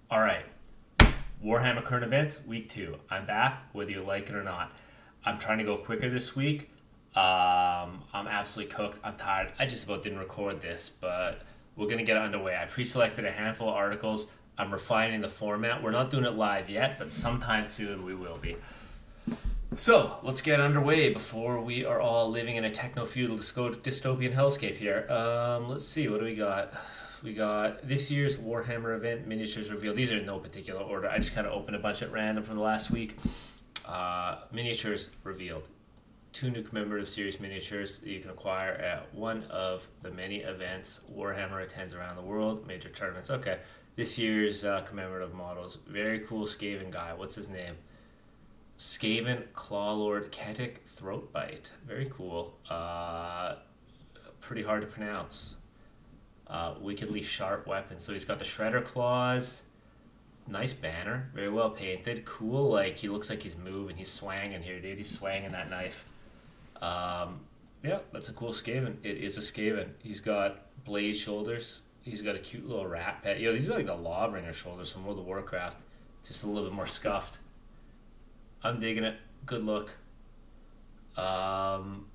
All right, Warhammer current events, week 2. I'm back, whether you like it or not. I'm trying to go quicker this week. I'm absolutely cooked. I'm tired. I just about didn't record this, but we're gonna get underway. I pre-selected a handful of articles. I'm refining the format. We're not doing it live yet, but sometime soon we will be. So let's get underway before we are all living in a techno-feudal dystopian hellscape here. Let's see, what do we got? We got this year's Warhammer event miniatures revealed. These are in no particular order. I just kind of opened a bunch at random from the last week. Miniatures revealed. 2 new commemorative series miniatures that you can acquire at one of the many events Warhammer attends around the world. Major tournaments. Okay, this year's commemorative models. Very cool Skaven guy. What's his name? Skaven Clawlord Ketic Throatbite. Very cool. Pretty hard to pronounce. Wickedly sharp weapon. So he's got the Shredder claws. Nice banner. Very well painted. Cool. Like, he looks like he's moving. He's swanging here, dude. He's swanging that knife. Yeah, that's a cool Skaven. It is a Skaven. He's got blade shoulders. He's got a cute little rat pet. Yo, these are like the Lawbringer shoulders from World of Warcraft. Just a little bit more scuffed. I'm digging it. Good look. Um,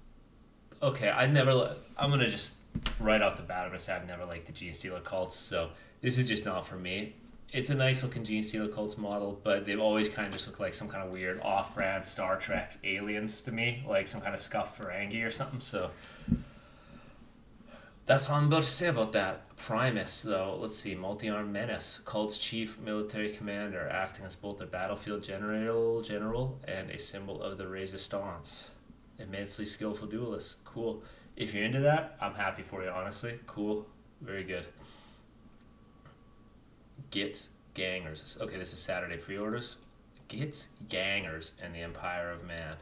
okay, I'm gonna just right off the bat. I'm gonna say I've never liked the Gene Stealer cults, so this is just not for me. It's a nice looking Gene Stealer cults model, but they've always kind of just looked like some kind of weird off-brand Star Trek aliens to me, like some kind of scuffed Ferengi or something. So that's all I'm about to say about that. Primus, though, let's see. Multi-armed menace. Cult's chief military commander, acting as both a battlefield general and a symbol of the resistance. Immensely skillful duelist. Cool. If you're into that, I'm happy for you, honestly. Cool. Very good. Gitz Gangers. Okay, this is Saturday pre-orders. Gitz Gangers and the Empire of Man.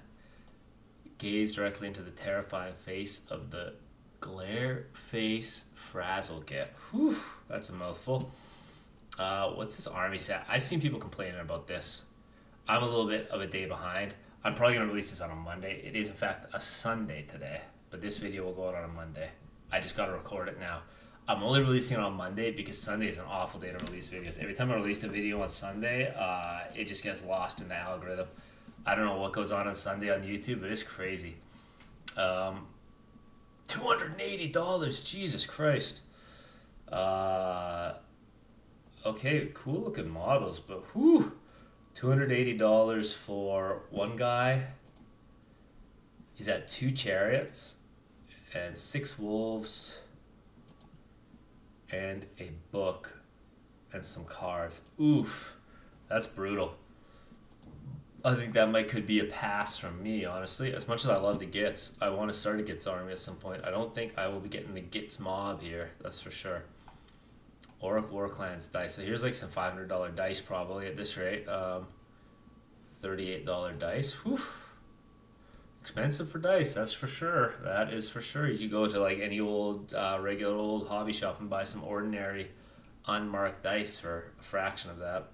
Gaze directly into the terrifying face of the Glare Face Frazzlegate. Whew, that's a mouthful. What's this army set? I've seen people complaining about this. I'm a little bit of a day behind. I'm probably going to release this on a Monday. It is, in fact, a Sunday today, but this video will go out on a Monday. I just got to record it now. I'm only releasing it on Monday because Sunday is an awful day to release videos. Every time I release a video on Sunday, it just gets lost in the algorithm. I don't know what goes on Sunday on YouTube, but it's crazy. $280, Jesus Christ. Okay, cool looking models, but whew, $280 for one guy. He's at 2 chariots and 6 wolves and a book and some cards. Oof, that's brutal. I think that could be a pass from me, honestly. As much as I love the Gitz, I want to start a Gitz army at some point. I don't think I will be getting the Gitz mob here, that's for sure. Orc War Clans dice. So here's like some $500 dice probably at this rate. $38 dice. Whew. Expensive for dice, that's for sure. That is for sure. You could go to like any old, regular old hobby shop and buy some ordinary unmarked dice for a fraction of that.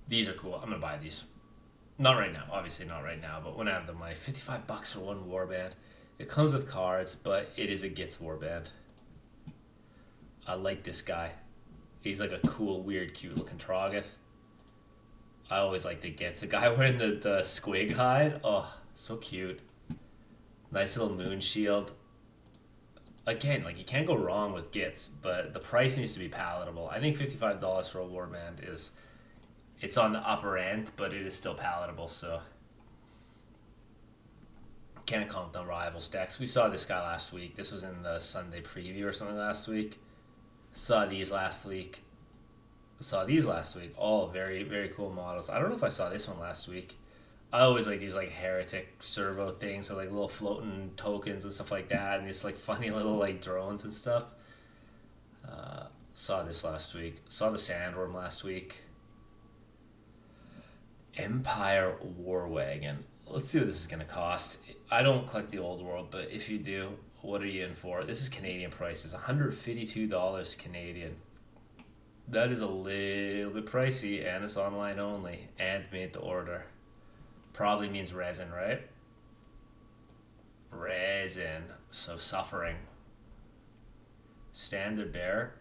These are cool. I'm gonna buy these. Not right now, obviously not right now, but when I have the money. $55 for one warband. It comes with cards, but it is a Gitz warband. I like this guy. He's like a cool, weird, cute looking Trogoth. I always like the Gitz. The guy wearing the squig hide. Oh, so cute. Nice little moon shield. Again, like, you can't go wrong with Gitz, but the price needs to be palatable. I think $55 for a warband is... It's on the upper end, but it is still palatable, so... Can't count on Rivals decks. We saw this guy last week. This was in the Sunday preview or something last week. Saw these last week. All very, very cool models. I don't know if I saw this one last week. I always like these like heretic servo things, so like little floating tokens and stuff like that, and these like funny little like drones and stuff. Saw this last week. Saw the Sandworm last week. Empire War Wagon. Let's see what this is going to cost. I don't collect the old world, but if you do, what are you in for? This is Canadian prices, $152 Canadian. That is a little bit pricey, and it's online only, and made to order. Probably means resin, right? Resin. So suffering. Standard bearer.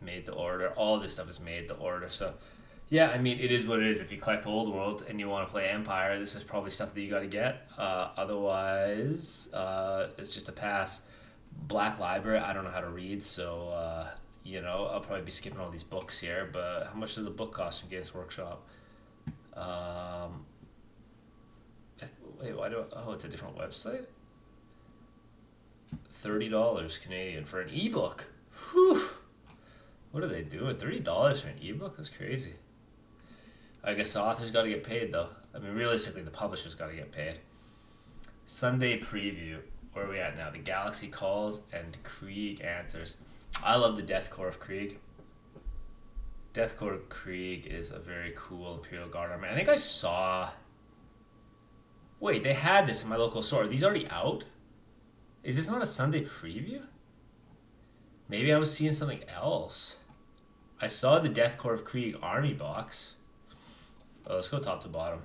made to order. All this stuff is made to order. So, yeah, I mean, it is what it is. If you collect Old World and you want to play Empire, this is probably stuff that you got to get. Otherwise, it's just a pass. Black Library, I don't know how to read, so I'll probably be skipping all these books here. But how much does a book cost from Games Workshop? Um, Wait, why do oh, it's a different website? $30 Canadian for an ebook. Whew. What are they doing? $30 for an ebook? That's crazy. I guess the author's got to get paid, though. I mean, realistically, the publisher's got to get paid. Sunday preview. Where are we at now? The Galaxy Calls and Krieg Answers. I love the Death Corps of Krieg. Death Corps of Krieg is a very cool Imperial Guard army. I think I saw... Wait, they had this in my local store. Are these already out? Is this not a Sunday preview? Maybe I was seeing something else. I saw the Death Corps of Krieg army box. Oh, let's go top to bottom.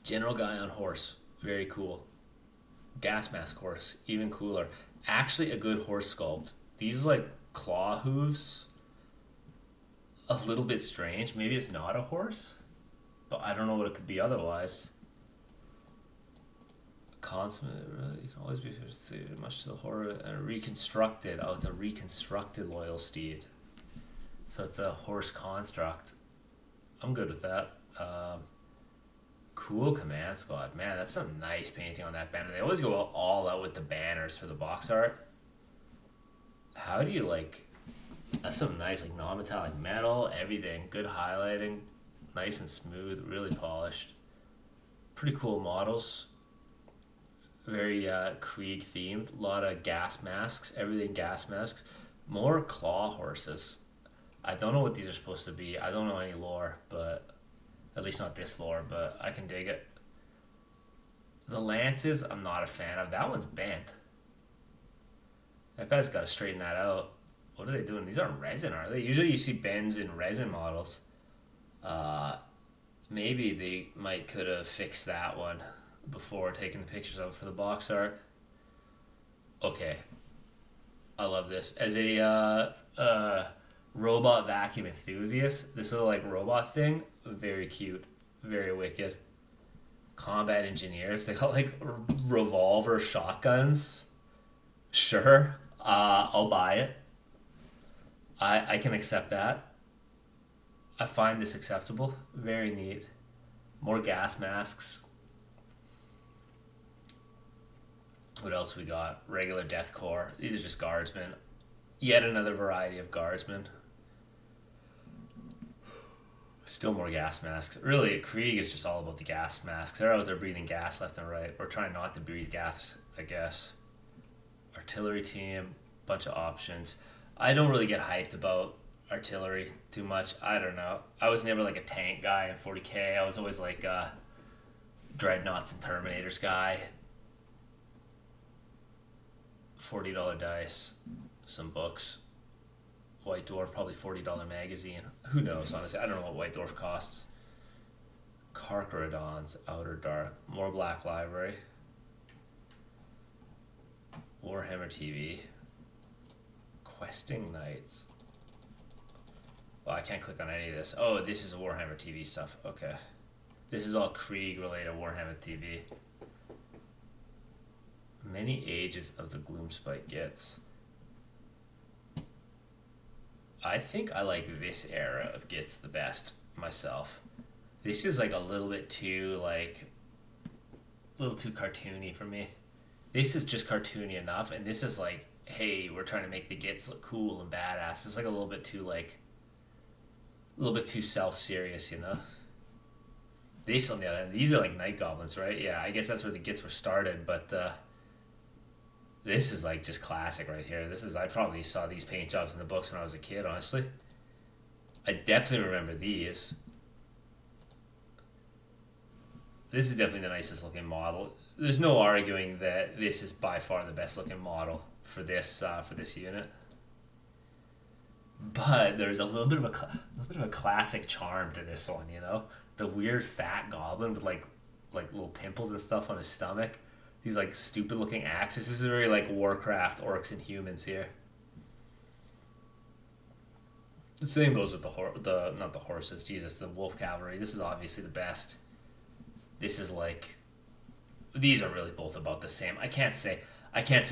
General guy on horse. Very cool. Gas mask horse. Even cooler. Actually a good horse sculpt. These like claw hooves. A little bit strange. Maybe it's not a horse. But I don't know what it could be otherwise. Consummate, really, you can always be much to the horror and reconstructed. Oh, it's a reconstructed loyal steed, so it's a horse construct. I'm good with that. Cool command squad, man. That's some nice painting on that banner. They always go all out with the banners for the box art. How do you like? That's some nice like non-metallic metal. Everything good highlighting, nice and smooth, really polished. Pretty cool models. Very Krieg themed. A lot of gas masks. Everything gas masks. More claw horses. I don't know what these are supposed to be. I don't know any lore, but at least not this lore, but I can dig it. The lances, I'm not a fan of. That one's bent. That guy's got to straighten that out. What are they doing? These aren't resin, are they? Usually you see bends in resin models. Maybe they could have fixed that one before taking the pictures of it for the box art. Okay. I love this. As a robot vacuum enthusiast, this little like robot thing, very cute, very wicked. Combat engineers, they got like revolver shotguns. Sure, I'll buy it. I can accept that. I find this acceptable. Very neat. More gas masks. What else we got? Regular Death Corps. These are just guardsmen. Yet another variety of guardsmen. Still more gas masks. Really, Krieg is just all about the gas masks. They're out there breathing gas left and right. Or trying not to breathe gas, I guess. Artillery team. Bunch of options. I don't really get hyped about artillery too much. I don't know. I was never like a tank guy in 40k. I was always like a Dreadnoughts and Terminators guy. $40 dice, some books, White Dwarf, probably $40 magazine. Who knows, honestly? I don't know what White Dwarf costs. Carcharodon's Outer Dark, more Black Library, Warhammer TV, Questing Knights. Well, I can't click on any of this. Oh, this is Warhammer TV stuff. Okay. This is all Krieg related Warhammer TV. Many Ages of the Gloomspite Gitz. I think I like this era of Gitz the best myself. This is like a little bit too a little too cartoony for me. This is just cartoony enough, and this is like, hey, we're trying to make the Gitz look cool and badass. It's like a little bit too self-serious, you know? These on the other hand, these are like night goblins, right? Yeah, I guess that's where the Gitz were started, but this is like just classic right here. I probably saw these paint jobs in the books when I was a kid, honestly. I definitely remember these. This is definitely the nicest looking model. There's no arguing that this is by far the best looking model for this unit. But there's a little bit of a classic charm to this one, you know? The weird fat goblin with like little pimples and stuff on his stomach. These like stupid looking axes. This is very like Warcraft orcs and humans here. The same goes with the not the horses. Jesus, the wolf cavalry. This is obviously the best. This is like these are really both about the same. I can't say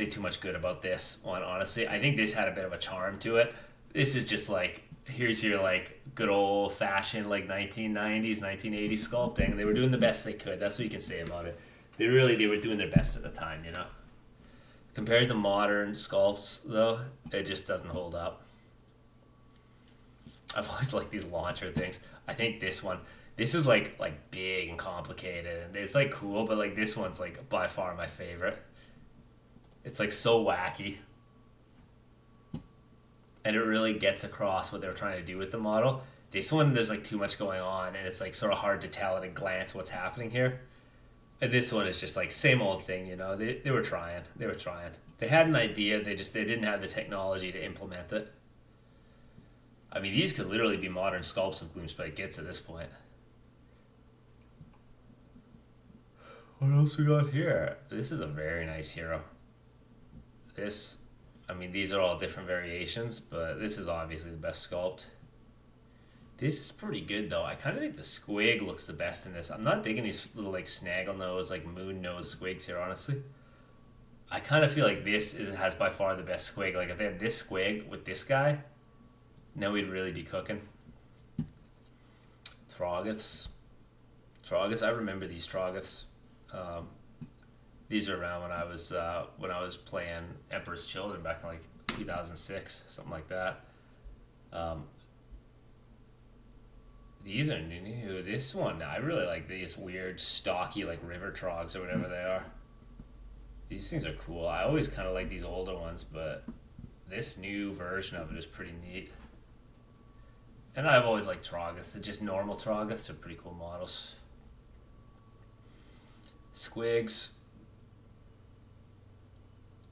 too much good about this one, honestly. I think this had a bit of a charm to it. This is just like here's your like good old fashioned like 1990s, 1980s sculpting. They were doing the best they could. That's what you can say about it. They were doing their best at the time, you know. Compared to modern sculpts, though, it just doesn't hold up. I've always liked these launcher things. I think this is like big and complicated, and it's like cool, but like this one's like by far my favorite. It's like so wacky, and it really gets across what they were trying to do with the model. This one, there's like too much going on, and it's like sort of hard to tell at a glance what's happening here. And this one is just like same old thing, you know. They were trying. They were trying. They had an idea. They didn't have the technology to implement it. I mean, these could literally be modern sculpts of Gloomspite Gitz at this point. What else we got here? This is a very nice hero. This, I mean, these are all different variations, but this is obviously the best sculpt. This is pretty good though. I kind of think the squig looks the best in this. I'm not digging these little like snaggle nose, like moon nose squigs here, honestly. I kind of feel like has by far the best squig. Like if they had this squig with this guy, now we'd really be cooking. Troggeths. I remember these Troggeths. Um, these are around when I was playing Emperor's Children back in like 2006, something like that. Um, these are new. This one, I really like these weird, stocky, like river trogs or whatever they are. These things are cool. I always kind of like these older ones, but this new version of it is pretty neat. And I've always liked Troggeths. Just normal Troggeths are pretty cool models. Squigs.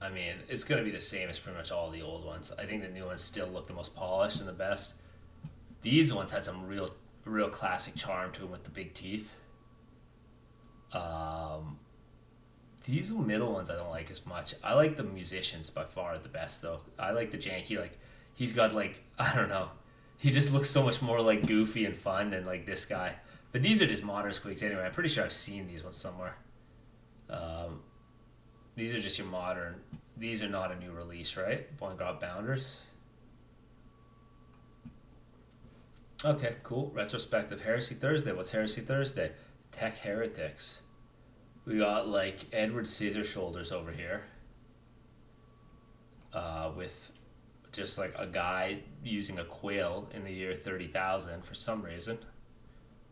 I mean, it's going to be the same as pretty much all the old ones. I think the new ones still look the most polished and the best. These ones had some real classic charm to them with the big teeth. These middle ones I don't like as much. I like the musicians by far the best though. I like the janky, like he's got like I don't know. He just looks so much more like goofy and fun than like this guy. But these are just modern squigs anyway. I'm pretty sure I've seen these ones somewhere. These are just your modern. These are not a new release, right? Boingott Bounders. Okay, cool. Retrospective Heresy Thursday. What's Heresy Thursday? Tech Heretics. We got like Edward Scissor Shoulders over here. With just like a guy using a quill in the year 30,000 for some reason.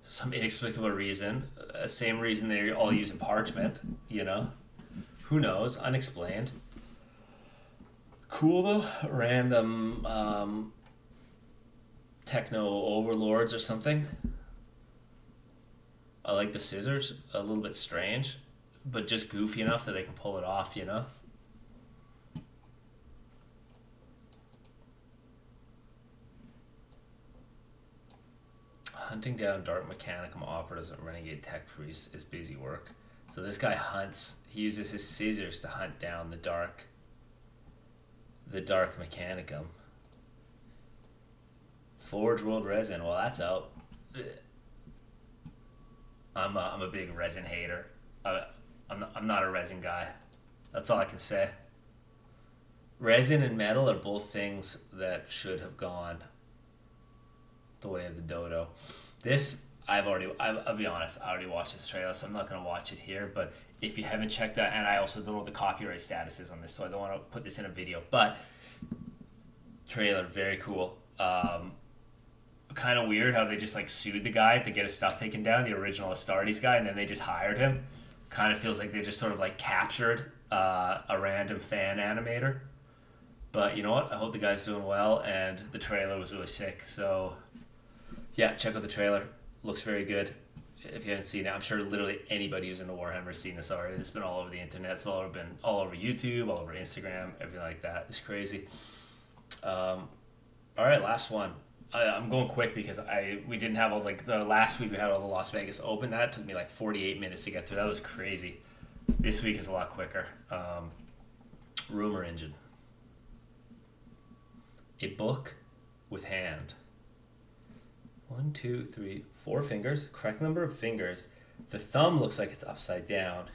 Some inexplicable reason. Same reason they're all using parchment, you know? Who knows? Unexplained. Cool though. Random techno overlords or something. I like the scissors. A little bit strange, but just goofy enough that they can pull it off, you know? Hunting down dark mechanicum operatives and renegade tech priests is busy work. So this guy hunts. He uses his scissors to hunt down the dark mechanicum. Forge World Resin. Well, that's out. I'm a big resin hater. I'm not a resin guy. That's all I can say. Resin and metal are both things that should have gone the way of the dodo. This I'll be honest, I already watched this trailer, so I'm not going to watch it here, but if you haven't checked that, and I also don't know what the copyright status is on this, so I don't want to put this in a video, but trailer, very cool. Kind of weird how they just like sued the guy to get his stuff taken down, the original Astartes guy, and then they just hired him. Kind of feels like they just sort of like captured a random fan animator. But you know what? I hope the guy's doing well, and the trailer was really sick. So yeah, check out the trailer. Looks very good. If you haven't seen it, I'm sure literally anybody who's into Warhammer has seen this already. It's been all over the internet. It's been all over YouTube, all over Instagram, everything like that. It's crazy. All right, last one. I'm going quick because we didn't have all like the last week we had all the Las Vegas Open. That took me like 48 minutes to get through. That was crazy. This week is a lot quicker. Rumor Engine. A book with hand. One, two, three, four fingers. Correct number of fingers. The thumb looks like it's upside down.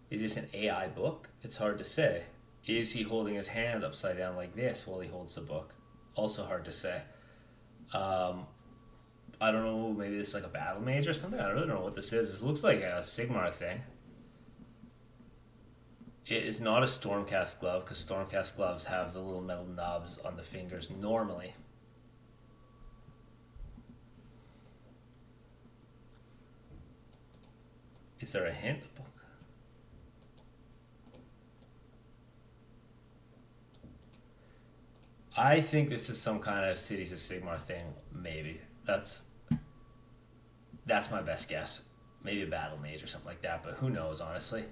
Is this an AI book? It's hard to say. Is he holding his hand upside down like this while he holds the book? Also hard to say. Um, I don't know, maybe this is like a battle mage or something. I really don't know what this is. This looks like a Sigmar thing. It is not a Stormcast glove because Stormcast gloves have the little metal nubs on the fingers normally. Is there a hint? I think this is some kind of Cities of Sigmar thing. Maybe that's my best guess. Maybe a battle mage or something like that. But who knows? Honestly,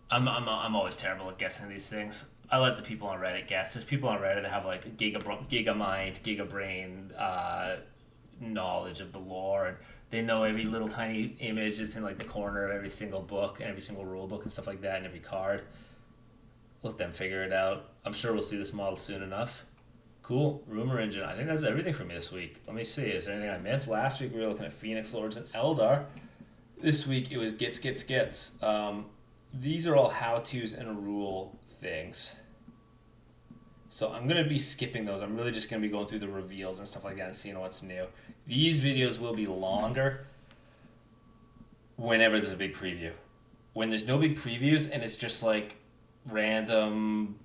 I'm always terrible at guessing these things. I let the people on Reddit guess. There's people on Reddit that have like giga mind, giga brain knowledge of the lore, and they know every little tiny image that's in like the corner of every single book and every single rule book and stuff like that, and every card. Let them figure it out. I'm sure we'll see this model soon enough. Cool. Rumor Engine. I think that's everything for me this week. Let me see. Is there anything I missed? Last week we were looking at Phoenix Lords and Eldar. This week it was Gitz. These are all how-tos and rule things. So I'm going to be skipping those. I'm really just going to be going through the reveals and stuff like that and seeing what's new. These videos will be longer whenever there's a big preview. When there's no big previews and it's just like random,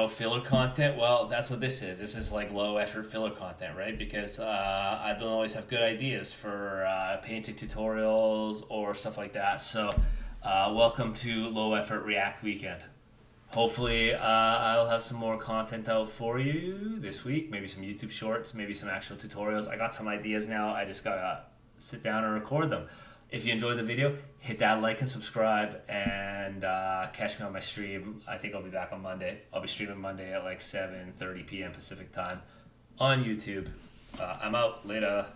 filler content, well, that's what this is. This is like low effort filler content, right? Because I don't always have good ideas for painting tutorials or stuff like that. So welcome to low effort React weekend. Hopefully I'll have some more content out for you this week. Maybe some YouTube shorts, maybe some actual tutorials. I got some ideas now. I just gotta sit down and record them. If you enjoyed the video, hit that like and subscribe, and catch me on my stream. I think I'll be back on Monday. I'll be streaming Monday at like 7:30 p.m. Pacific time on YouTube. I'm out. Later.